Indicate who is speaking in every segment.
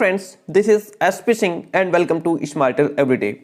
Speaker 1: Friends, this is SP Singh and welcome to smarter everyday.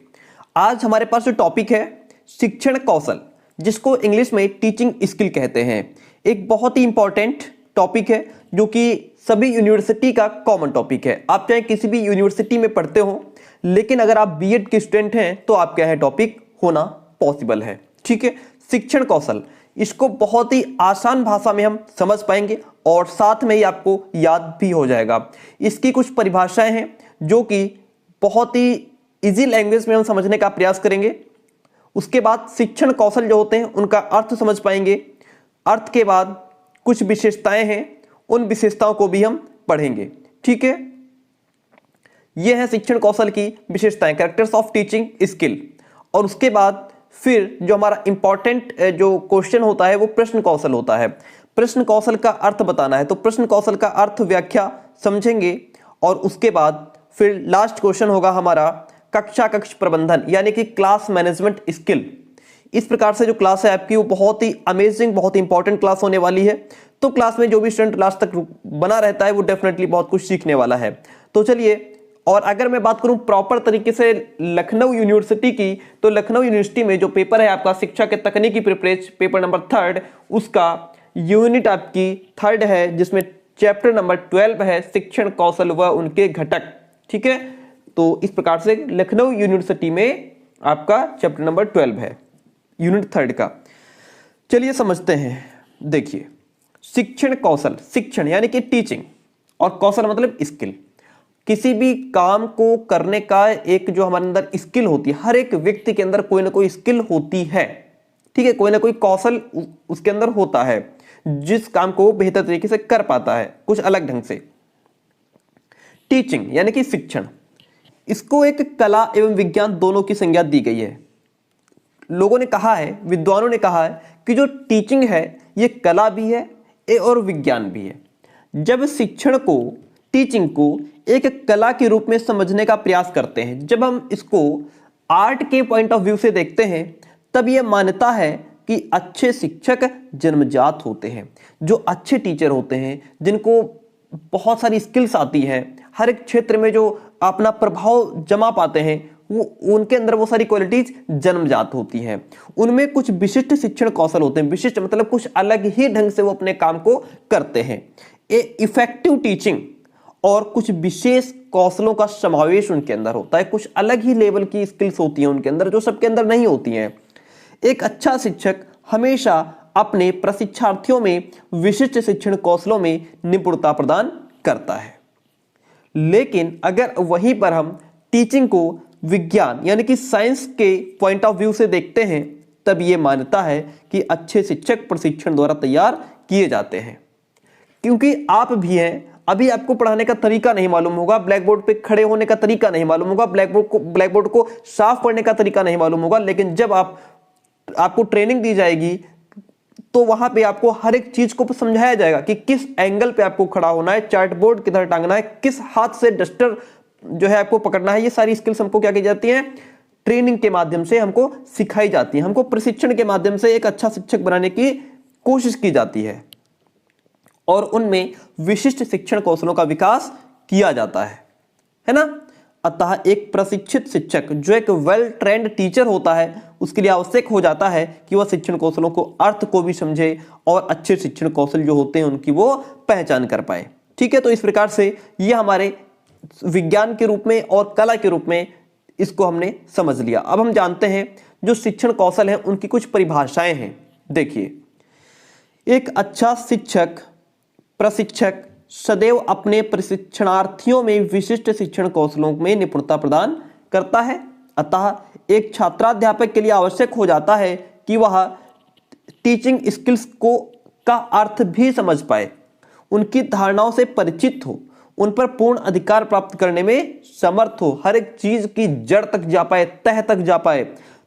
Speaker 1: आज हमारे पास जो टॉपिक है शिक्षण कौशल, जिसको इंग्लिश में टीचिंग स्किल कहते हैं। एक बहुत ही इंपॉर्टेंट टॉपिक है जो कि सभी यूनिवर्सिटी का कॉमन टॉपिक है। आप चाहे किसी भी यूनिवर्सिटी में पढ़ते हो, लेकिन अगर आप बीएड के स्टूडेंट हैं तो आपका यह टॉपिक होना पॉसिबल है। ठीक है, शिक्षण कौशल, इसको बहुत ही आसान भाषा में हम समझ पाएंगे और साथ में ही आपको याद भी हो जाएगा। इसकी कुछ परिभाषाएं हैं जो कि बहुत ही इजी लैंग्वेज में हम समझने का प्रयास करेंगे। उसके बाद शिक्षण कौशल जो होते हैं उनका अर्थ समझ पाएंगे। अर्थ के बाद कुछ विशेषताएं हैं, उन विशेषताओं को भी हम पढ़ेंगे। ठीक है, यह है शिक्षण कौशल की विशेषताएं, कैरेक्टर्स ऑफ टीचिंग स्किल। और उसके बाद फिर जो हमारा इंपॉर्टेंट जो क्वेश्चन होता है वो प्रश्न कौशल होता है। प्रश्न कौशल का अर्थ बताना है तो प्रश्न कौशल का अर्थ व्याख्या समझेंगे। और उसके बाद फिर लास्ट क्वेश्चन होगा हमारा कक्ष प्रबंधन, यानी कि क्लास मैनेजमेंट स्किल। इस प्रकार से जो क्लास है आपकी वो बहुत ही अमेजिंग, बहुत ही इंपॉर्टेंट क्लास होने वाली है। तो क्लास में जो भी स्टूडेंट लास्ट तक बना रहता है वो डेफिनेटली बहुत कुछ सीखने वाला है। तो चलिए, और अगर मैं बात करूं प्रॉपर तरीके से लखनऊ यूनिवर्सिटी की, तो लखनऊ यूनिवर्सिटी में जो पेपर है आपका शिक्षा के तकनीकी प्रिपरेज, पेपर नंबर 3, उसका यूनिट आपकी 3 है, जिसमें चैप्टर नंबर 12 है शिक्षण कौशल व उनके घटक। ठीक है, तो इस प्रकार से लखनऊ यूनिवर्सिटी में आपका चैप्टर नंबर 12 है, यूनिट 3 का। चलिए समझते हैं। देखिए, शिक्षण कौशल, शिक्षण यानी कि टीचिंग, और कौशल मतलब स्किल। किसी भी काम को करने का एक जो हमारे अंदर स्किल होती है, हर एक व्यक्ति के अंदर कोई ना कोई स्किल होती है। ठीक है, कोई ना कोई कौशल उसके अंदर होता है जिस काम को वो बेहतर तरीके से कर पाता है, कुछ अलग ढंग से। टीचिंग यानी कि शिक्षण, इसको एक कला एवं विज्ञान दोनों की संज्ञा दी गई है। लोगों ने कहा है, विद्वानों ने कहा है कि जो टीचिंग है ये कला भी है और विज्ञान भी है। जब शिक्षण को, टीचिंग को एक कला के रूप में समझने का प्रयास करते हैं, जब हम इसको आर्ट के पॉइंट ऑफ व्यू से देखते हैं, तब यह मान्यता है कि अच्छे शिक्षक जन्मजात होते हैं। जो अच्छे टीचर होते हैं, जिनको बहुत सारी स्किल्स आती हैं, हर एक क्षेत्र में जो अपना प्रभाव जमा पाते हैं, वो उनके अंदर वो सारी क्वालिटीज जन्मजात होती हैं। उनमें कुछ विशिष्ट शिक्षण कौशल होते हैं। विशिष्ट मतलब कुछ अलग ही ढंग से वो अपने काम को करते हैं। इफेक्टिव टीचिंग और कुछ विशेष कौशलों का समावेश उनके अंदर होता है। कुछ अलग ही लेवल की स्किल्स होती हैं उनके अंदर, जो सबके अंदर नहीं होती हैं। एक अच्छा शिक्षक हमेशा अपने प्रशिक्षार्थियों में विशिष्ट शिक्षण कौशलों में निपुणता प्रदान करता है। लेकिन अगर वहीं पर हम टीचिंग को विज्ञान यानी कि साइंस के पॉइंट ऑफ व्यू से देखते हैं, तब यह मान्यता है कि अच्छे शिक्षक प्रशिक्षण द्वारा तैयार किए जाते हैं। क्योंकि आप भी हैं, अभी आपको पढ़ाने का तरीका नहीं मालूम होगा, ब्लैक बोर्ड पे खड़े होने का तरीका नहीं मालूम होगा, ब्लैक बोर्ड को साफ पढ़ने का तरीका नहीं मालूम होगा, लेकिन जब आपको ट्रेनिंग दी जाएगी तो वहां पे आपको हर एक चीज को समझाया जाएगा कि किस एंगल पे आपको खड़ा होना है, चार्ट बोर्ड किधर टांगना है, किस हाथ से डस्टर जो है आपको पकड़ना है। ये सारी स्किल्स हमको क्या की जाती हैं, ट्रेनिंग के माध्यम से हमको सिखाई जाती है। हमको प्रशिक्षण के माध्यम से एक अच्छा शिक्षक बनाने की कोशिश की जाती है और उनमें विशिष्ट शिक्षण कौशलों का विकास किया जाता है ना। अतः एक प्रशिक्षित शिक्षक जो एक वेल ट्रेंड टीचर होता है, उसके लिए आवश्यक हो जाता है कि वह शिक्षण कौशलों को, अर्थ को भी समझे और अच्छे शिक्षण कौशल जो होते हैं उनकी वो पहचान कर पाए। ठीक है, तो इस प्रकार से ये हमारे विज्ञान के रूप में और कला के रूप में इसको हमने समझ लिया। अब हम जानते हैं जो शिक्षण कौशल है उनकी कुछ परिभाषाएं हैं। देखिए, एक अच्छा शिक्षक, प्रशिक्षक सदैव अपने प्रशिक्षणार्थियों में विशिष्ट शिक्षण कौशलों में निपुणता प्रदान करता है। अतः एक छात्राध्यापक के लिए आवश्यक हो जाता है कि वह टीचिंग स्किल्स का अर्थ भी समझ पाए, उनकी धारणाओं से परिचित हो, उन पर पूर्ण अधिकार प्राप्त करने में समर्थ हो, हर एक चीज की जड़ तक जा पाए, तह तक जा पाए,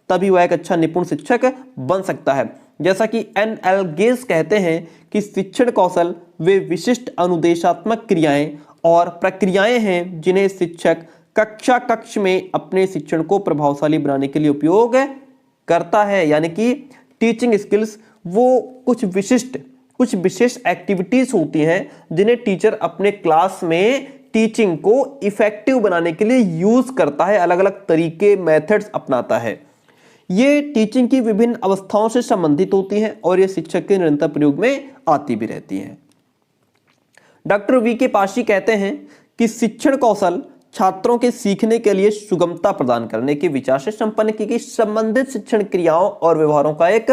Speaker 1: तभी वह एक अच्छा निपुण शिक्षक बन सकता है। जैसा कि NL गेज कहते हैं कि शिक्षण कौशल वे विशिष्ट अनुदेशात्मक क्रियाएं और प्रक्रियाएं हैं जिन्हें शिक्षक कक्ष में अपने शिक्षण को प्रभावशाली बनाने के लिए उपयोग करता है। यानी कि टीचिंग स्किल्स वो कुछ विशेष एक्टिविटीज होती हैं जिन्हें टीचर अपने क्लास में टीचिंग को इफेक्टिव बनाने के लिए यूज करता है, अलग अलग तरीके मेथड्स अपनाता है। ये टीचिंग की विभिन्न अवस्थाओं से संबंधित होती हैं और ये शिक्षक के निरंतर प्रयोग में आती भी रहती हैं। डॉक्टर वी के पाशी कहते हैं कि शिक्षण कौशल छात्रों के सीखने के लिए सुगमता प्रदान करने के विचार से संपन्न की गई संबंधित शिक्षण क्रियाओं और व्यवहारों का एक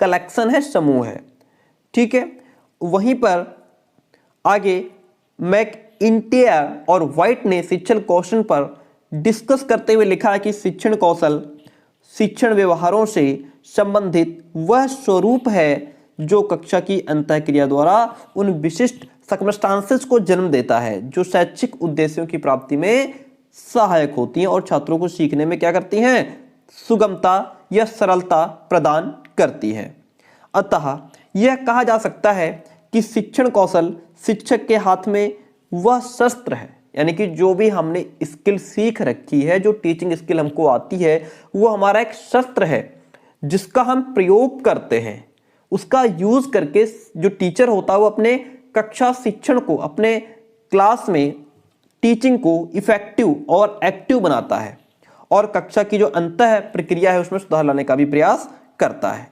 Speaker 1: कलेक्शन है, समूह है। ठीक है, वहीं पर आगे मैकइंटायर और व्हाइट ने शिक्षण कौशल पर डिस्कस करते हुए लिखा है कि शिक्षण कौशल शिक्षण व्यवहारों से संबंधित वह स्वरूप है जो कक्षा की अंतःक्रिया द्वारा उन विशिष्ट सर्कमस्टांसेस को जन्म देता है जो शैक्षिक उद्देश्यों की प्राप्ति में सहायक होती हैं और छात्रों को सीखने में क्या करती हैं, सुगमता या सरलता प्रदान करती हैं। अतः यह कहा जा सकता है कि शिक्षण कौशल शिक्षक के हाथ में वह शस्त्र है, यानी कि जो भी हमने स्किल सीख रखी है, जो टीचिंग स्किल हमको आती है, वो हमारा एक शस्त्र है जिसका हम प्रयोग करते हैं। उसका यूज करके जो टीचर होता है वो अपने कक्षा शिक्षण को, अपने क्लास में टीचिंग को इफेक्टिव और एक्टिव बनाता है और कक्षा की जो अंतः प्रक्रिया है उसमें सुधार लाने का भी प्रयास करता है।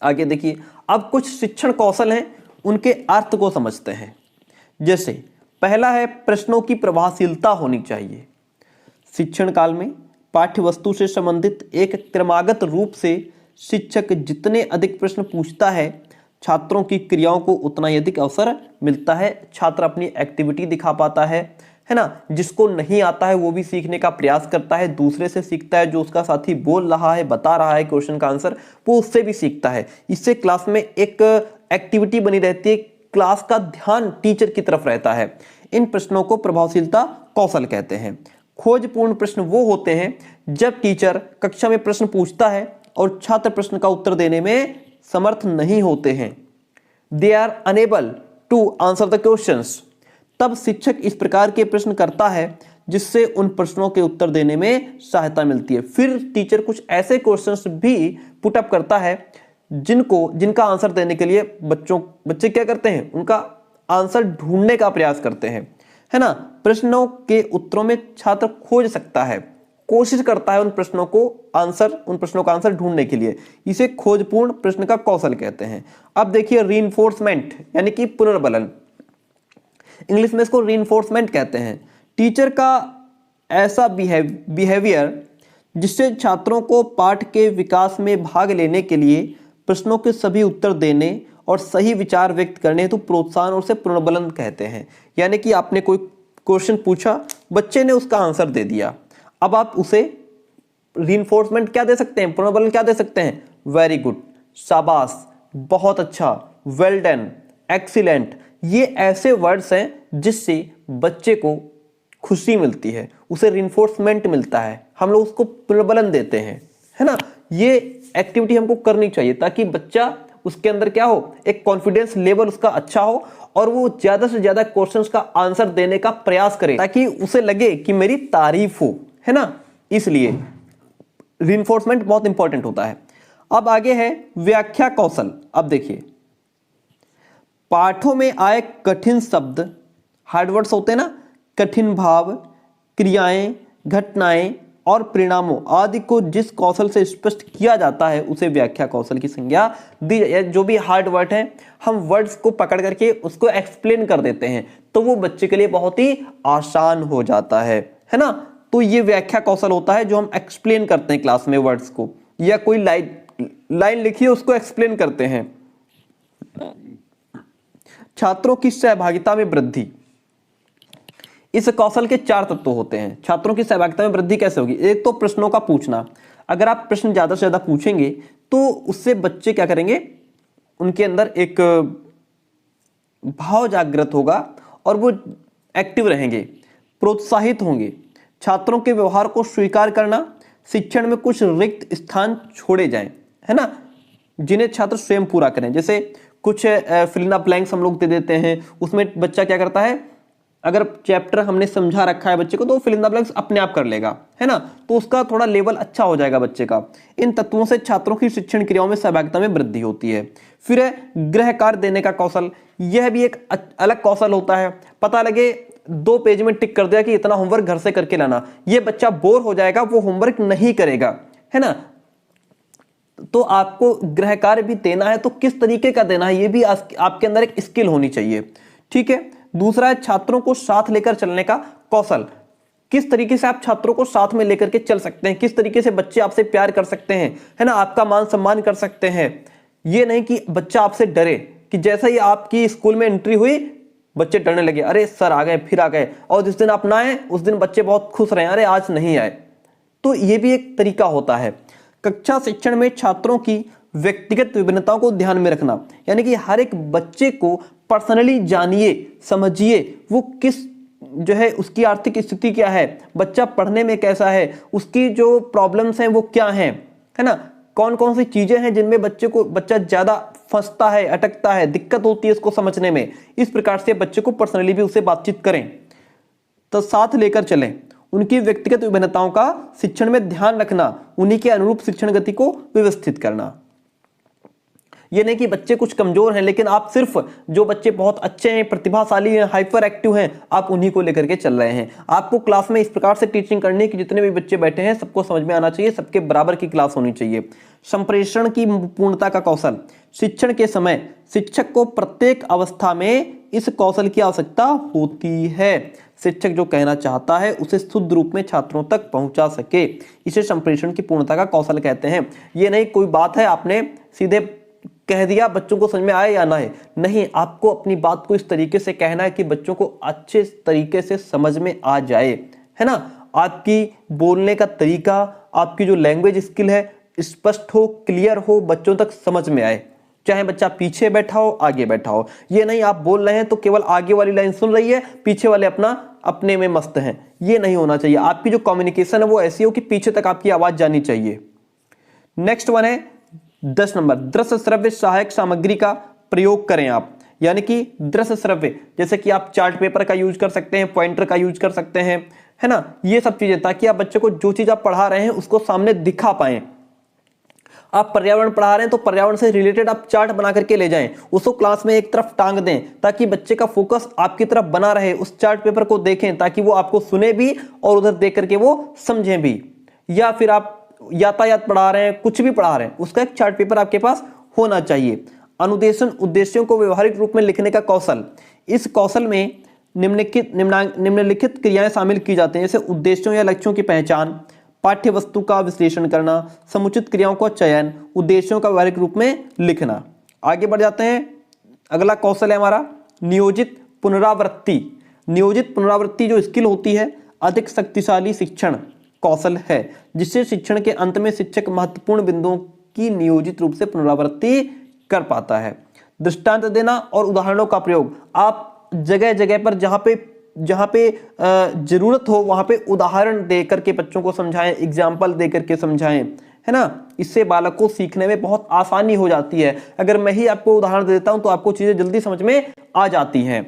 Speaker 1: आगे देखिए, अब कुछ शिक्षण कौशल हैं, उनके अर्थ को समझते हैं। जैसे पहला है, प्रश्नों की प्रभावशीलता होनी चाहिए। शिक्षण काल में पाठ्य वस्तु से संबंधित एक क्रमागत रूप से शिक्षक जितने अधिक प्रश्न पूछता है, छात्रों की क्रियाओं को उतना ही अधिक अवसर मिलता है। छात्र अपनी एक्टिविटी दिखा पाता है ना। जिसको नहीं आता है वो भी सीखने का प्रयास करता है, दूसरे से सीखता है। जो उसका साथी बोल रहा है, बता रहा है क्वेश्चन का आंसर, वो उससे भी सीखता है। इससे क्लास में एक एक्टिविटी बनी रहती है, क्लास का ध्यान टीचर की तरफ रहता है। इन प्रश्नों को प्रभावशीलता कौशल कहते हैं। खोजपूर्ण प्रश्न वो होते हैं जब टीचर कक्षा में प्रश्न पूछता है और छात्र प्रश्न का उत्तर देने में समर्थ नहीं होते हैं, they are unable to answer the questions. तब शिक्षक इस प्रकार के प्रश्न करता है जिससे उन प्रश्नों के उत्तर देने में सहायता मिलती है। फिर टीचर कुछ ऐसे क्वेश्चंस भी पुट अप करता है जिनका आंसर देने के लिए बच्चे क्या करते हैं, उनका आंसर ढूंढने का प्रयास करते हैं, है ना। प्रश्नों के उत्तरों में छात्र खोज सकता है, कोशिश करता है उन प्रश्नों का आंसर ढूंढने के लिए। इसे खोजपूर्ण प्रश्न का कौशल कहते हैं। अब देखिए, रीइंफोर्समेंट यानी कि पुनर्बलन, इंग्लिश में इसको रीइंफोर्समेंट कहते हैं। टीचर का ऐसा बिहेवियर जिससे छात्रों को पाठ के विकास में भाग लेने के लिए प्रश्नों के सभी उत्तर देने और सही विचार व्यक्त करने हेतु प्रोत्साहन, और उसे पुनर्बलन कहते हैं। यानी कि आपने कोई क्वेश्चन पूछा, बच्चे ने उसका आंसर दे दिया, अब आप उसे रीइंफोर्समेंट क्या दे सकते हैं, पुनर्बलन क्या दे सकते हैं, वेरी गुड, शाबाश, बहुत अच्छा, वेल डन, एक्सीलेंट। ये ऐसे वर्ड्स हैं जिससे बच्चे को खुशी मिलती है, उसे रीइंफोर्समेंट मिलता है, हम लोग उसको पुनर्बलन देते हैं, है ना। ये एक्टिविटी हमको करनी चाहिए ताकि बच्चा, उसके अंदर क्या हो, एक कॉन्फिडेंस लेवल उसका अच्छा हो और वो ज्यादा से ज्यादा क्वेश्चंस का आंसर देने का प्रयास करे ताकि उसे लगे कि मेरी तारीफ हो, है ना। इसलिए रीइंफोर्समेंट बहुत इंपॉर्टेंट होता है। अब आगे है व्याख्या कौशल। अब देखिए, पाठों में आए कठिन शब्द, हार्ड वर्ड्स होते हैं ना, कठिन भाव, क्रियाएं, घटनाएं और परिणामों आदि को जिस कौशल से स्पष्ट किया जाता है उसे व्याख्या कौशल की संज्ञा दी जाए। जो भी हार्ड वर्ड है, हम वर्ड्स को पकड़ करके उसको एक्सप्लेन कर देते हैं तो वो बच्चे के लिए बहुत ही आसान हो जाता है ना। तो ये व्याख्या कौशल होता है जो हम एक्सप्लेन करते हैं क्लास में वर्ड्स को, या कोई लाइन लिखिए उसको एक्सप्लेन करते हैं। छात्रों की सहभागिता में वृद्धि, इस कौशल के 4 तत्व होते हैं। छात्रों की सहभागिता में वृद्धि कैसे होगी, एक तो प्रश्नों का पूछना। अगर आप प्रश्न ज्यादा से ज्यादा पूछेंगे तो उससे बच्चे क्या करेंगे, उनके अंदर एक भाव जागृत होगा और वो एक्टिव रहेंगे, प्रोत्साहित होंगे। छात्रों के व्यवहार को स्वीकार करना, शिक्षण में कुछ रिक्त स्थान छोड़े जाएं, है ना, जिन्हें छात्र स्वयं पूरा करें। जैसे कुछ फिल इन द ब्लैंक्स हम लोग दे देते हैं, उसमें बच्चा क्या करता है, अगर चैप्टर हमने समझा रखा है बच्चे को तो वो फिल इन द ब्लैंक्स अपने आप कर लेगा, है ना, तो उसका थोड़ा लेवल अच्छा हो जाएगा बच्चे का। इन तत्वों से छात्रों की शिक्षण क्रियाओं में सहभागिता में वृद्धि होती है। फिर है गृह कार्य देने का कौशल। यह भी एक अलग कौशल होता है। पता लगे 2 पेज में टिक कर दिया कि इतना होमवर्क घर से करके लाना, ये बच्चा बोर हो जाएगा, वो होमवर्क नहीं करेगा, है ना। तो आपको गृह कार्य भी देना है तो किस तरीके का देना है, ये भी आपके अंदर एक स्किल होनी चाहिए, ठीक है। दूसरा है छात्रों को साथ लेकर चलने का कौशल। किस तरीके से आप छात्रों को साथ में लेकर के चल सकते हैं, किस तरीके से बच्चे आपसे प्यार कर सकते हैं, है ना, आपका मान सम्मान कर सकते हैं। ये नहीं कि बच्चा आपसे डरे, कि जैसे ही आपकी स्कूल में एंट्री हुई बच्चे डरने लगे, अरे सर आ गए, फिर आ गए, और जिस दिन आप ना आए उस दिन बच्चे बहुत खुश रहे, अरे आज नहीं आए। तो ये भी एक तरीका होता है। कक्षा शिक्षण में छात्रों की व्यक्तिगत विभिन्नताओं को ध्यान में रखना, यानी कि हर एक बच्चे को पर्सनली जानिए, समझिए, वो किस जो है उसकी आर्थिक स्थिति क्या है, बच्चा पढ़ने में कैसा है, उसकी जो प्रॉब्लम्स हैं वो क्या हैं, है ना, कौन कौन सी चीजें हैं जिनमें बच्चा ज्यादा फंसता है, अटकता है, दिक्कत होती है इसको समझने में। इस प्रकार से बच्चे को पर्सनली भी उससे बातचीत करें, तो साथ लेकर चलें। उनकी व्यक्तिगत विभिन्नताओं का शिक्षण में ध्यान रखना, उन्हीं के अनुरूप शिक्षण गति को व्यवस्थित करना। ये नहीं कि बच्चे कुछ कमजोर हैं लेकिन आप सिर्फ जो बच्चे बहुत अच्छे हैं, प्रतिभाशाली हैं, हाइपर एक्टिव हैं, आप उन्हीं को लेकर के चल रहे हैं। आपको क्लास में इस प्रकार से टीचिंग करनी है कि जितने भी बच्चे बैठे हैं सबको समझ में आना चाहिए, सबके बराबर की क्लास होनी चाहिए। संप्रेषण की पूर्णता का कौशल। शिक्षण के समय शिक्षक को प्रत्येक अवस्था में इस कौशल की आवश्यकता होती है। शिक्षक जो कहना चाहता है उसे शुद्ध रूप में छात्रों तक पहुंचा सके, इसे संप्रेषण की पूर्णता का कौशल कहते हैं। ये नहीं कोई बात है आपने सीधे कह दिया, बच्चों को समझ में आए या ना है, नहीं, आपको अपनी बात को इस तरीके से कहना है कि बच्चों को अच्छे तरीके से समझ में आ जाए, है ना। आपकी बोलने का तरीका, आपकी जो लैंग्वेज स्किल है स्पष्ट हो, क्लियर हो, बच्चों तक समझ में आए, चाहे बच्चा पीछे बैठा हो, आगे बैठा हो। ये नहीं आप बोल रहे हैं तो केवल आगे वाली लाइन सुन रही है, पीछे वाले अपने में मस्त हैं, ये नहीं होना चाहिए। आपकी जो कम्युनिकेशन है वो ऐसी हो कि पीछे तक आपकी आवाज जानी चाहिए। नेक्स्ट वन है 10 नंबर, दृश्य श्रव्य सहायक सामग्री का प्रयोग करें आप, यानी कि दृश्य श्रव्य, जैसे कि आप चार्ट पेपर का यूज कर सकते हैं, पॉइंटर का यूज कर सकते हैं, है ना, ये सब चीजें, ताकि आप बच्चे को जो चीज आप पढ़ा रहे हैं उसको सामने दिखा पाएं। आप पर्यावरण पढ़ा रहे हैं तो पर्यावरण से रिलेटेड आप चार्ट बना करके ले जाएं, उसको क्लास में एक तरफ टांग दें ताकि बच्चे का फोकस आपकी तरफ बना रहे, उस चार्ट पेपर को देखें ताकि वो आपको सुने भी और उधर देख करके वो समझें भी। या फिर आप यातायात पढ़ा रहे हैं, कुछ भी पढ़ा रहे हैं, उसका एक चार्ट पेपर आपके पास होना चाहिए। अनुदेशन उद्देश्यों को व्यवहारिक रूप में लिखने का कौशल। इस कौशल में निम्नलिखित क्रियाएं शामिल की जाती हैं, जैसे उद्देश्यों या लक्ष्यों की पहचान, पाठ्य वस्तु का विश्लेषण करना, समुचित क्रियाओं का चयन, उद्देश्यों का व्यवहारिक रूप में लिखना। आगे बढ़ जाते हैं। अगला कौशल है हमारा नियोजित पुनरावृत्ति। नियोजित पुनरावृत्ति जो स्किल होती है अधिक शक्तिशाली शिक्षण कौशल है, जिससे शिक्षण के अंत में शिक्षक महत्वपूर्ण बिंदुओं की नियोजित रूप से पुनरावृत्ति कर पाता है। दृष्टांत देना और उदाहरणों का प्रयोग। आप जगह जगह पर जहां पे जरूरत हो वहां पे उदाहरण दे करके बच्चों को समझाएं, एग्जाम्पल दे करके समझाएं, है ना। इससे बालक को सीखने में बहुत आसानी हो जाती है। अगर मैं ही आपको उदाहरण देता हूं तो आपको चीजें जल्दी समझ में आ जाती हैं।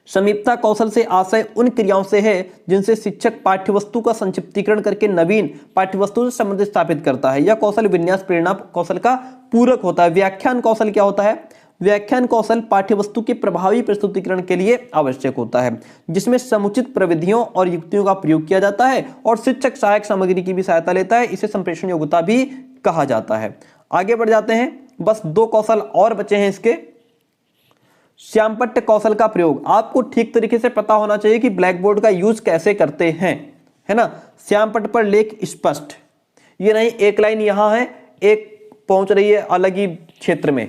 Speaker 1: समीपता कौशल से आशय उन क्रियाओं से है जिनसे शिक्षक पाठ्यवस्तु का संक्षिप्तीकरण करके नवीन पाठ्यवस्तु से संबंध स्थापित करता है। यह कौशल विन्यास प्रेरणा कौशल का पूरक होता है। व्याख्यान कौशल क्या होता है? व्याख्यान कौशल पाठ्यवस्तु के प्रभावी प्रस्तुतिकरण के लिए आवश्यक होता है, जिसमें समुचित प्रविधियों और युक्तियों का प्रयोग किया जाता है और शिक्षक सहायक सामग्री की भी सहायता लेता है। इसे संप्रेषण योग्यता भी कहा जाता है। आगे बढ़ जाते हैं। बस 2 कौशल और बचे हैं इसके। श्यामपट्ट कौशल का प्रयोग। आपको ठीक तरीके से पता होना चाहिए कि ब्लैक बोर्ड का यूज कैसे करते हैं, है ना। श्यामपट्ट पर लेख स्पष्ट, ये नहीं एक लाइन यहां है, एक पहुंच रही है अलग ही क्षेत्र में,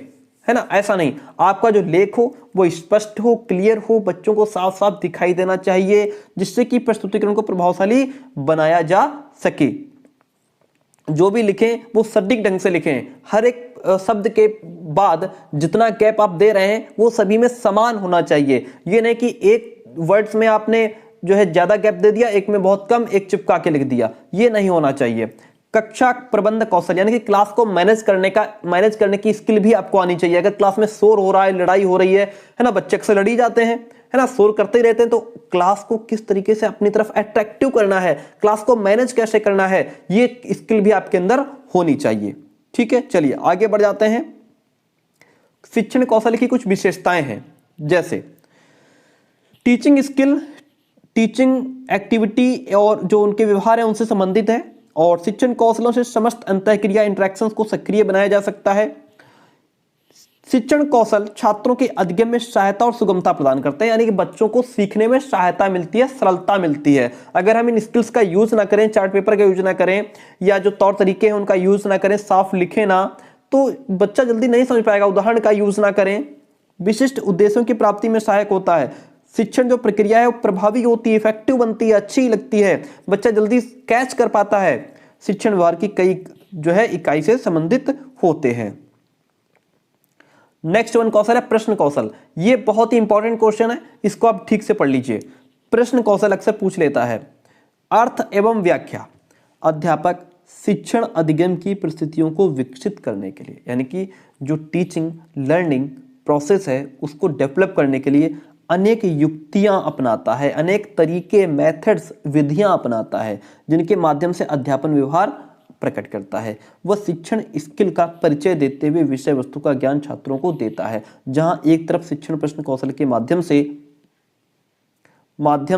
Speaker 1: है ना, ऐसा नहीं। आपका जो लेख हो वो स्पष्ट हो, क्लियर हो, बच्चों को साफ साफ दिखाई देना चाहिए, जिससे कि प्रस्तुतिकरण को प्रभावशाली बनाया जा सके। जो भी लिखें वो सटीक ढंग से लिखें। हर एक शब्द के बाद जितना गैप आप दे रहे हैं वो सभी में समान होना चाहिए। ये नहीं कि एक वर्ड्स में आपने जो है ज्यादा गैप दे दिया, एक में बहुत कम, एक चिपका के लिख दिया, ये नहीं होना चाहिए। कक्षा प्रबंध कौशल, यानी कि क्लास को मैनेज करने की स्किल भी आपको आनी चाहिए। अगर क्लास में शोर हो रहा है, लड़ाई हो रही है ना, बच्चे अक्सर लड़ी जाते हैं, है ना, शोर करते ही रहते हैं, तो क्लास को किस तरीके से अपनी तरफ अट्रैक्टिव करना है, क्लास को मैनेज कैसे करना है, ये स्किल भी आपके अंदर होनी चाहिए। ठीक है, चलिए आगे बढ़ जाते हैं। शिक्षण कौशल की कुछ विशेषताएं हैं, जैसे टीचिंग स्किल, टीचिंग एक्टिविटी और जो उनके व्यवहार है उनसे संबंधित है, और शिक्षण कौशलों से समस्त अंतःक्रिया इंटरेक्शंस को सक्रिय बनाया जा सकता है। शिक्षण कौशल छात्रों के अधिगम में सहायता और सुगमता प्रदान करते हैं, यानी कि बच्चों को सीखने में सहायता मिलती है, सरलता मिलती है। अगर हम इन स्किल्स का यूज ना करें, चार्ट पेपर का यूज ना करें, या जो तौर तरीके हैं उनका यूज ना करें, साफ लिखे ना, तो बच्चा जल्दी नहीं समझ पाएगा। उदाहरण का यूज ना करें, विशिष्ट उद्देश्यों की प्राप्ति में सहायक होता है। शिक्षण जो प्रक्रिया है वो प्रभावी होती है, इफेक्टिव बनती है, अच्छी लगती है, बच्चा जल्दी कैच कर पाता है। शिक्षण व्यवहार की कई जो है इकाई से संबंधित होते हैं। नेक्स्ट वन कौशल है प्रश्न कौशल। ये बहुत ही इंपॉर्टेंट क्वेश्चन है, इसको आप ठीक से पढ़ लीजिए। प्रश्न कौशल अक्सर पूछ लेता है। अर्थ एवं व्याख्या। अध्यापक शिक्षण अधिगम की परिस्थितियों को विकसित करने के लिए, यानी कि जो टीचिंग लर्निंग प्रोसेस है उसको डेवलप करने के लिए अनेक युक्तियां अपनाता है, अनेक तरीके, मेथड्स, विधियां अपनाता है, जिनके माध्यम से अध्यापन व्यवहार प्रकट करता है। वह शिक्षण स्किल का परिचय देते हुए विषय वस्तु का ज्ञान छात्रों को देता है। जहां एक तरफ शिक्षण प्रश्न कौशल के माध्यम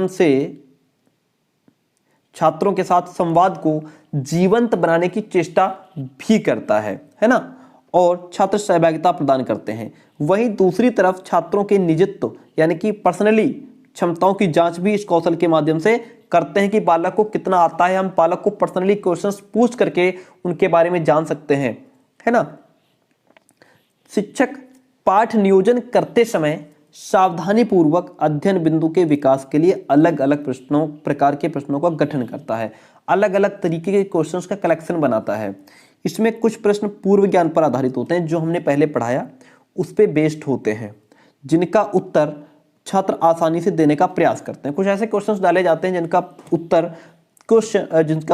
Speaker 1: से छात्रों के साथ संवाद को जीवंत बनाने की चेष्टा भी करता है ना, और छात्र सहभागिता प्रदान करते हैं। वहीं दूसरी तरफ छात्रों के निजित्व यानी कि पर्सनली क्षमताओं की जांच भी इस कौशल के माध्यम से करते हैं कि बालक को कितना आता है। हम बालक को पर्सनली क्वेश्चंस पूछ करके उनके बारे में जान सकते हैं, है ना। शिक्षक पाठ नियोजन करते समय सावधानी पूर्वक अध्ययन बिंदु के विकास के लिए अलग अलग प्रकार के प्रश्नों का गठन करता है, अलग अलग तरीके के क्वेश्चंस का कलेक्शन बनाता है। इसमें कुछ प्रश्न पूर्व ज्ञान पर आधारित होते हैं, जो हमने पहले पढ़ाया उस पे बेस्ड होते हैं, जिनका उत्तर छात्र आसानी से देने का प्रयास करते हैं। कुछ ऐसे क्वेश्चंस डाले जाते हैं जिनका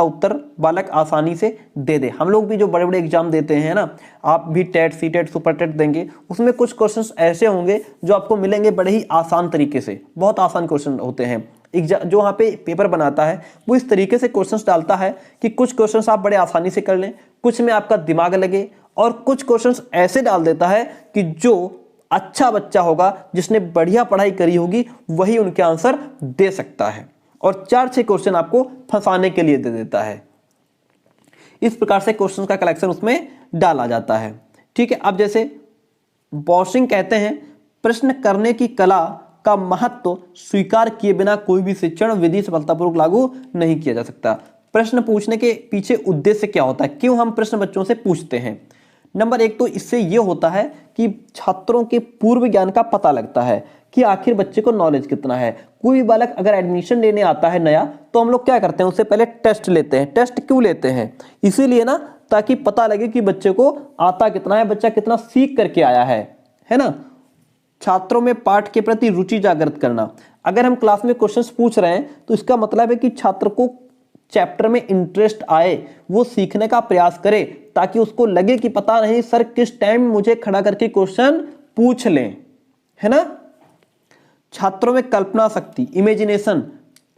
Speaker 1: उत्तर बालक आसानी से दे दे। हम लोग भी जो बड़े बड़े एग्जाम देते हैं ना, आप भी टेट, सीटेट, सुपर टेट देंगे, उसमें कुछ क्वेश्चंस ऐसे होंगे जो आपको मिलेंगे बड़े ही आसान तरीके से, बहुत आसान क्वेश्चन होते हैं। जो वहाँ पे पेपर बनाता है वो इस तरीके से क्वेश्चंस डालता है कि कुछ क्वेश्चंस आप बड़े आसानी से कर लें, कुछ में आपका दिमाग लगे, और कुछ क्वेश्चंस ऐसे डाल देता है कि जो अच्छा बच्चा होगा, जिसने बढ़िया पढ़ाई करी होगी, वही उनके आंसर दे सकता है, और 4-6 क्वेश्चन आपको फंसाने के लिए दे देता है। इस प्रकार से क्वेश्चन का कलेक्शन उसमें डाला जाता है। ठीक है, अब जैसे बॉशिंग कहते हैं, प्रश्न करने की कला का महत्व स्वीकार किए बिना कोई भी शिक्षण विधि सफलतापूर्वक लागू नहीं किया जा सकता। प्रश्न पूछने के पीछे उद्देश्य क्या होता है, क्यों हम प्रश्न बच्चों से पूछते हैं? नंबर 1 तो इससे यह होता है कि छात्रों के पूर्व ज्ञान का पता लगता है कि आखिर बच्चे को नॉलेज कितना है। कोई भी बालक अगर एडमिशन लेने आता है नया, तो हम लोग क्या करते हैं, उससे पहले टेस्ट लेते हैं। टेस्ट क्यों लेते हैं? इसीलिए ना, ताकि पता लगे कि बच्चे को आता कितना है, बच्चा कितना सीख करके आया है ना। छात्रों में पाठ के प्रति रुचि जागृत करना। अगर हम क्लास में क्वेश्चंस पूछ रहे हैं तो इसका मतलब है कि छात्र को चैप्टर में इंटरेस्ट आए, वो सीखने का प्रयास करे, ताकि उसको लगे कि पता नहीं सर किस टाइम मुझे खड़ा करके क्वेश्चन पूछ लें, है ना। छात्रों में कल्पना शक्ति, इमेजिनेशन,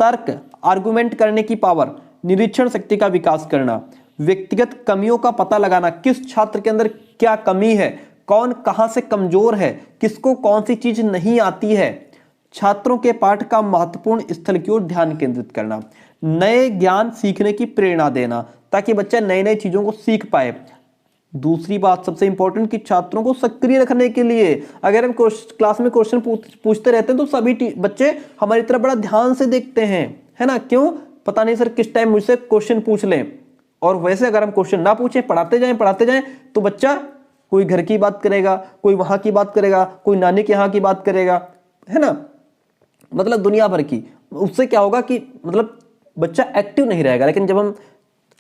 Speaker 1: तर्क, आर्गुमेंट करने की पावर, निरीक्षण शक्ति का विकास करना, व्यक्तिगत कमियों का पता लगाना, किस छात्र के अंदर क्या कमी है, कौन कहां से कमजोर है, किसको कौन सी चीज नहीं आती है। छात्रों के पाठ का महत्वपूर्ण स्थल की ओर ध्यान केंद्रित करना, नए ज्ञान सीखने की प्रेरणा देना, ताकि बच्चा नई नई चीजों को सीख पाए। दूसरी बात सबसे इंपॉर्टेंट कि छात्रों को सक्रिय रखने के लिए, अगर हम क्लास में क्वेश्चन पूछते रहते हैं तो सभी बच्चे हमारी तरफ बड़ा ध्यान से देखते हैं, है ना। क्यों? पता नहीं सर किस टाइम मुझसे क्वेश्चन पूछ लें। और वैसे अगर हम क्वेश्चन ना पूछे, पढ़ाते जाएं तो बच्चा कोई घर की बात करेगा, कोई वहां की बात करेगा, कोई नानी के यहाँ की बात करेगा, है ना, मतलब दुनिया भर की। उससे क्या होगा कि मतलब बच्चा एक्टिव नहीं रहेगा। लेकिन जब हम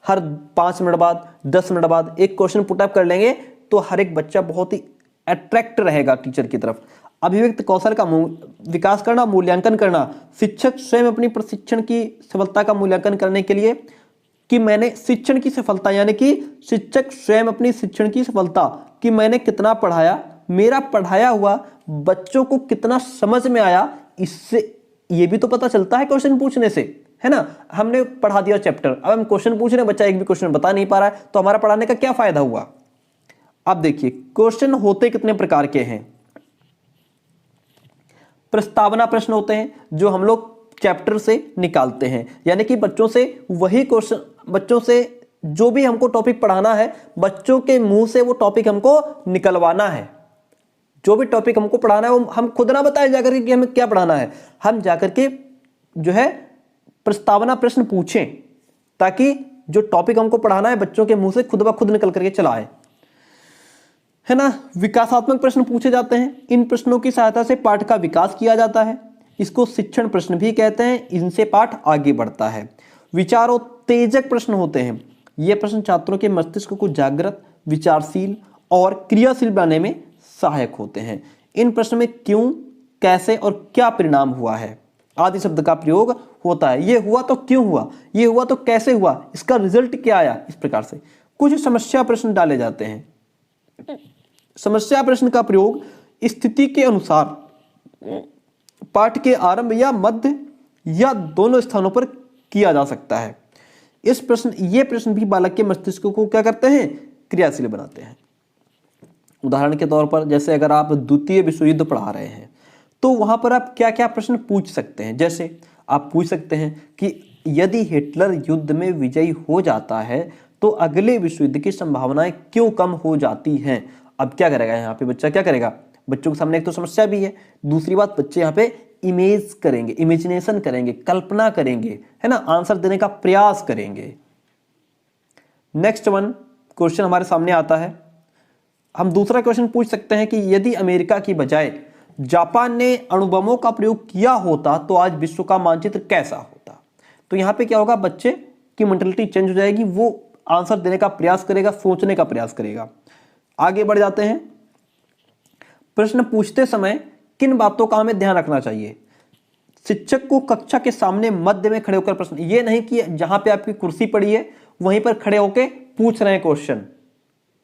Speaker 1: हर 5 मिनट बाद, 10 मिनट बाद एक क्वेश्चन पुटअप कर लेंगे तो हर एक बच्चा बहुत ही अट्रैक्ट रहेगा टीचर की तरफ। अभिव्यक्त कौशल का विकास करना, मूल्यांकन करना। शिक्षक स्वयं अपनी प्रशिक्षण की सफलता का मूल्यांकन करने के लिए कि मैंने शिक्षण की सफलता, यानी कि शिक्षक स्वयं अपनी शिक्षण की सफलता कि मैंने कितना पढ़ाया, मेरा पढ़ाया हुआ बच्चों को कितना समझ में आया, इससे ये भी तो पता चलता है क्वेश्चन पूछने से, है ना। हमने पढ़ा दिया चैप्टर, अब हम क्वेश्चन पूछ रहे हैं, बच्चा एक भी क्वेश्चन बता नहीं पा रहा है, तो हमारा पढ़ाने का क्या फायदा हुआ। अब देखिए क्वेश्चन होते कितने प्रकार के हैं। प्रस्तावना प्रश्न होते हैं जो हम लोग चैप्टर से निकालते हैं, यानी कि बच्चों से वही क्वेश्चन, बच्चों से जो भी हमको टॉपिक पढ़ाना है, बच्चों के मुंह से वो टॉपिक हमको निकलवाना है। जो भी टॉपिक हमको पढ़ाना है वो हम खुद ना बताएं जाकर के कि हमें क्या पढ़ाना है, हम जाकर के जो है प्रस्तावना प्रश्न पूछें, ताकि जो टॉपिक हमको पढ़ाना है बच्चों के मुंह से खुद ब खुद निकल करके चला आए, है ना। विकासात्मक प्रश्न पूछे जाते हैं, इन प्रश्नों की सहायता से पाठ का विकास किया जाता है, इसको शिक्षण प्रश्न भी कहते हैं, इनसे पाठ आगे बढ़ता है। विचारोत्तेजक प्रश्न होते हैं, ये प्रश्न छात्रों के मस्तिष्क को जागृत, विचारशील और क्रियाशील बनाने में सहायक होते हैं। इन प्रश्न में क्यों, कैसे और क्या परिणाम हुआ है आदि शब्द का प्रयोग होता है। ये हुआ तो क्यों हुआ, ये हुआ तो कैसे हुआ, इसका रिजल्ट क्या आया, इस प्रकार से कुछ समस्या प्रश्न डाले जाते हैं। समस्या प्रश्न का प्रयोग स्थिति के अनुसार पाठ के आरंभ या मध्य या दोनों स्थानों पर किया जा सकता है। ये प्रश्न भी बालक के मस्तिष्क को क्या करते हैं, क्रियाशील बनाते हैं। उदाहरण के तौर पर जैसे अगर आप द्वितीय विश्व युद्ध पढ़ा रहे हैं तो वहां पर आप क्या क्या प्रश्न पूछ सकते हैं। जैसे आप पूछ सकते हैं कि यदि हिटलर युद्ध में विजयी हो जाता है तो अगले विश्व युद्ध की संभावनाएं क्यों कम हो जाती हैं। अब क्या करेगा यहाँ पे बच्चा, क्या करेगा, बच्चों के सामने एक तो समस्या भी है, दूसरी बात बच्चे यहाँ पे इमेज करेंगे, इमेजिनेशन करेंगे, कल्पना करेंगे, है ना, आंसर देने का प्रयास करेंगे। नेक्स्ट वन क्वेश्चन हमारे सामने आता है, हम दूसरा क्वेश्चन पूछ सकते हैं कि यदि अमेरिका की बजाय जापान ने अणुबमों का प्रयोग किया होता तो आज विश्व का मानचित्र कैसा होता। तो यहाँ पे क्या होगा, बच्चे की मेंटलिटी चेंज हो जाएगी, वो आंसर देने का प्रयास करेगा, सोचने का प्रयास करेगा। आगे बढ़ जाते हैं। प्रश्न पूछते समय किन बातों का हमें ध्यान रखना चाहिए। शिक्षक को कक्षा के सामने मध्य में खड़े होकर प्रश्न, ये नहीं कि जहां पे आपकी कुर्सी पड़ी है वहीं पर खड़े होकर पूछ रहे हैं क्वेश्चन,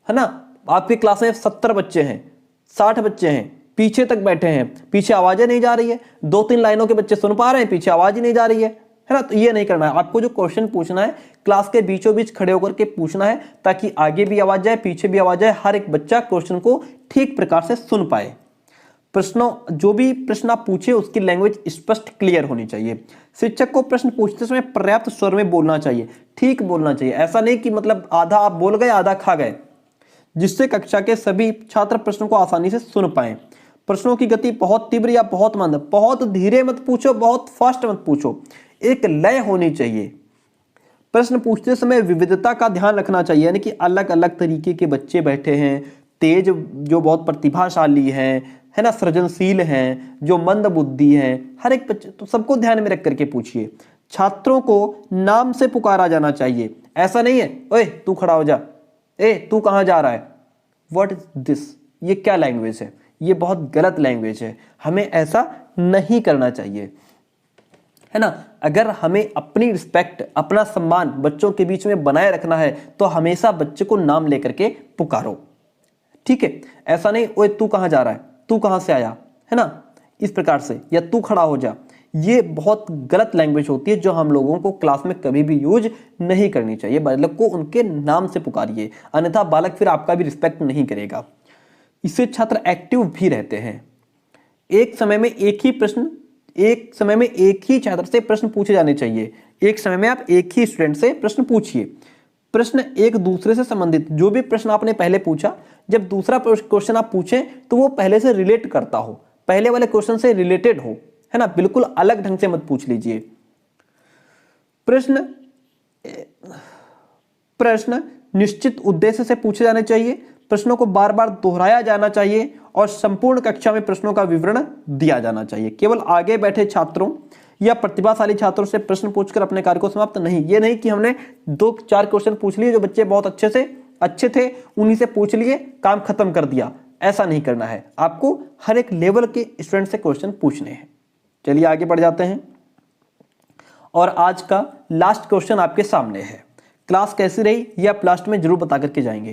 Speaker 1: है ना। आपकी क्लास में 70 बच्चे हैं, 60 बच्चे हैं, पीछे तक बैठे हैं, पीछे आवाजें नहीं जा रही है, 2-3 लाइनों के बच्चे सुन पा रहे हैं, पीछे आवाज ही नहीं जा रही है ना। तो ये नहीं करना है, आपको जो क्वेश्चन पूछना है क्लास के बीचों बीच खड़े होकर के पूछना है, ताकि आगे भी आवाज जाए, पीछे भी आवाज जाए, हर एक बच्चा क्वेश्चन को ठीक प्रकार से सुन पाए। प्रश्नों, जो भी प्रश्न आप पूछे उसकी लैंग्वेज स्पष्ट क्लियर होनी चाहिए। शिक्षक को प्रश्न पूछते समय पर्याप्त स्वर में बोलना चाहिए, ठीक बोलना चाहिए, ऐसा नहीं कि मतलब आधा आप बोल गए आधा खा गए, जिससे कक्षा के सभी छात्र प्रश्नों को आसानी से सुन पाएं। प्रश्नों की गति बहुत तीव्र या बहुत मंद, बहुत धीरे मत पूछो, बहुत फास्ट मत पूछो, एक लय होनी चाहिए। प्रश्न पूछते समय विविधता का ध्यान रखना चाहिए, यानी कि अलग अलग तरीके के बच्चे बैठे हैं, तेज जो बहुत प्रतिभाशाली हैं, है ना, सृजनशील हैं, जो मंद बुद्धि हैं, हर एक बच्चे, तो सबको ध्यान में रख करके पूछिए। छात्रों को नाम से पुकारा जाना चाहिए, ऐसा नहीं है ओए तू खड़ा हो जा, ए तू कहाँ जा रहा है, व्हाट इज दिस, ये क्या लैंग्वेज है, ये बहुत गलत लैंग्वेज है, हमें ऐसा नहीं करना चाहिए, है ना। अगर हमें अपनी रिस्पेक्ट, अपना सम्मान बच्चों के बीच में बनाए रखना है तो हमेशा बच्चे को नाम लेकर के पुकारो, ठीक है। ऐसा नहीं ओए तू कहाँ जा रहा है, तू कहाँ से आया, है ना, इस प्रकार से, या तू खड़ा हो जा, ये बहुत गलत लैंग्वेज होती है जो हम लोगों को क्लास में कभी भी यूज नहीं करनी चाहिए। बालक को उनके नाम से पुकारिए, अन्यथा बालक फिर आपका भी रिस्पेक्ट नहीं करेगा। इससे छात्र एक्टिव भी रहते हैं। एक समय में एक ही छात्र से प्रश्न पूछे जाने चाहिए। एक समय में आप एक ही स्टूडेंट से प्रश्न पूछिए। प्रश्न एक दूसरे से संबंधित, जो भी प्रश्न आपने पहले पूछा, जब दूसरा क्वेश्चन आप पूछें तो वो पहले से रिलेट करता हो, पहले वाले क्वेश्चन से रिलेटेड हो, है ना, बिल्कुल अलग ढंग से मत पूछ लीजिए। प्रश्न निश्चित उद्देश्य से पूछे जाने चाहिए, प्रश्नों को बार बार दोहराया जाना चाहिए और संपूर्ण कक्षा में प्रश्नों का विवरण दिया जाना चाहिए। केवल आगे बैठे छात्रों या प्रतिभाशाली छात्रों से प्रश्न पूछकर अपने कार्य को समाप्त नहीं, ये नहीं कि हमने 2-4 क्वेश्चन पूछ लिए जो बच्चे बहुत अच्छे थे उन्हीं से पूछ लिए, काम खत्म कर दिया, ऐसा नहीं करना है। आपको हर एक लेवल के स्टूडेंट से क्वेश्चन पूछने हैं। चलिए आगे बढ़ जाते हैं और आज का लास्ट क्वेश्चन आपके सामने है। क्लास कैसी रही ये आप लास्ट में जरूर बता करके जाएंगे।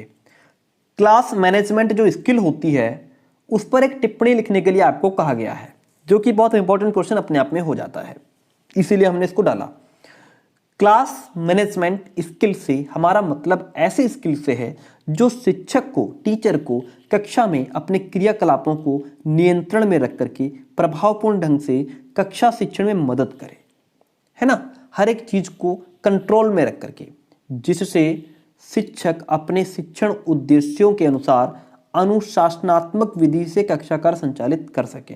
Speaker 1: क्लास मैनेजमेंट जो स्किल होती है उस पर एक टिप्पणी लिखने के लिए आपको कहा गया है, जो कि बहुत इंपॉर्टेंट क्वेश्चन अपने आप में हो जाता है, इसीलिए हमने इसको डाला। क्लास मैनेजमेंट स्किल से हमारा मतलब ऐसे स्किल से है जो शिक्षक को, टीचर को कक्षा में अपने क्रियाकलापों को नियंत्रण में रख करके प्रभावपूर्ण ढंग से कक्षा शिक्षण में मदद करे, है ना, हर एक चीज को कंट्रोल में रख करके, जिससे शिक्षक अपने शिक्षण उद्देश्यों के अनुसार अनुशासनात्मक विधि से कक्षा कार्य संचालित कर सके।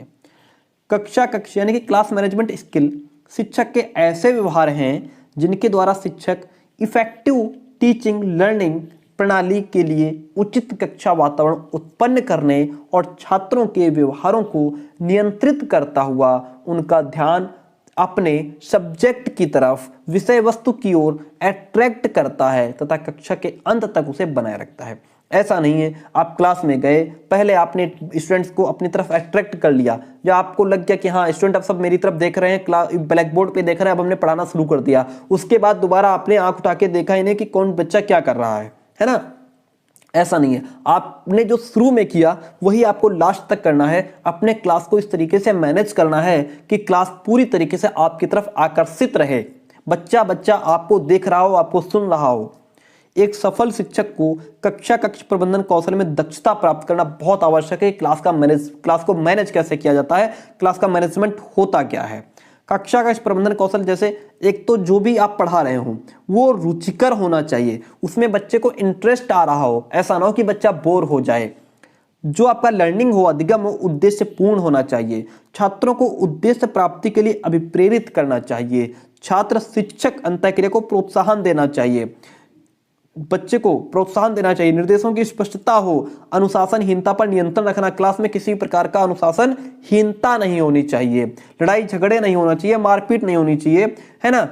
Speaker 1: कक्षा यानी कि क्लास मैनेजमेंट स्किल शिक्षक के ऐसे व्यवहार हैं जिनके द्वारा शिक्षक इफेक्टिव टीचिंग लर्निंग प्रणाली के लिए उचित कक्षा वातावरण उत्पन्न करने और छात्रों के व्यवहारों को नियंत्रित करता हुआ उनका ध्यान अपने सब्जेक्ट की तरफ, विषय वस्तु की ओर अट्रैक्ट करता है तथा कक्षा के अंत तक उसे बनाए रखता है। ऐसा नहीं है आप क्लास में गए, पहले आपने स्टूडेंट्स को अपनी तरफ अट्रैक्ट कर लिया, जब आपको लग गया कि हाँ स्टूडेंट अब सब मेरी तरफ देख रहे हैं, क्लास ब्लैक बोर्ड पे देख रहे हैं, अब हमने पढ़ाना शुरू कर दिया, उसके बाद दोबारा आपने आंख उठा के देखा इन्हें कि कौन बच्चा क्या कर रहा है ना। ऐसा नहीं है, आपने जो शुरू में किया वही आपको लास्ट तक करना है। अपने क्लास को इस तरीके से मैनेज करना है कि क्लास पूरी तरीके से आपकी तरफ आकर्षित रहे, बच्चा आपको देख रहा हो, आपको सुन रहा हो। एक शिक्षक को कक्ष प्रबंधन कौशल में दक्षता प्राप्त करना बहुत आवश्यक है। क्लास को मैनेज कैसे किया जाता है, क्लास का मैनेजमेंट होता क्या है। कक्ष प्रबंधन कौशल जैसे एक तो जो भी आप पढ़ा रहे हो वो रुचिकर होना चाहिए, उसमें बच्चे को इंटरेस्ट आ रहा हो, ऐसा ना हो कि बच्चा बोर हो जाए। जो आपका लर्निंग हो अधिगम हो उद्देश्य पूर्ण होना चाहिए। छात्रों को उद्देश्य प्राप्ति के लिए अभिप्रेरित करना चाहिए। छात्र शिक्षक अंतःक्रिया को प्रोत्साहन देना चाहिए, बच्चे को प्रोत्साहन देना चाहिए। निर्देशों की स्पष्टता हो, अनुशासनहीनता पर नियंत्रण रखना, क्लास में किसी प्रकार का अनुशासनहीनता नहीं होनी चाहिए, लड़ाई झगड़े नहीं होना चाहिए, मारपीट नहीं होनी चाहिए, है ना,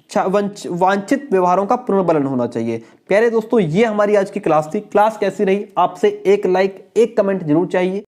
Speaker 1: वांछित व्यवहारों का पुनर्बलन होना चाहिए। प्यारे दोस्तों ये हमारी आज की क्लास थी। क्लास कैसी रही आपसे एक लाइक एक कमेंट जरूर चाहिए।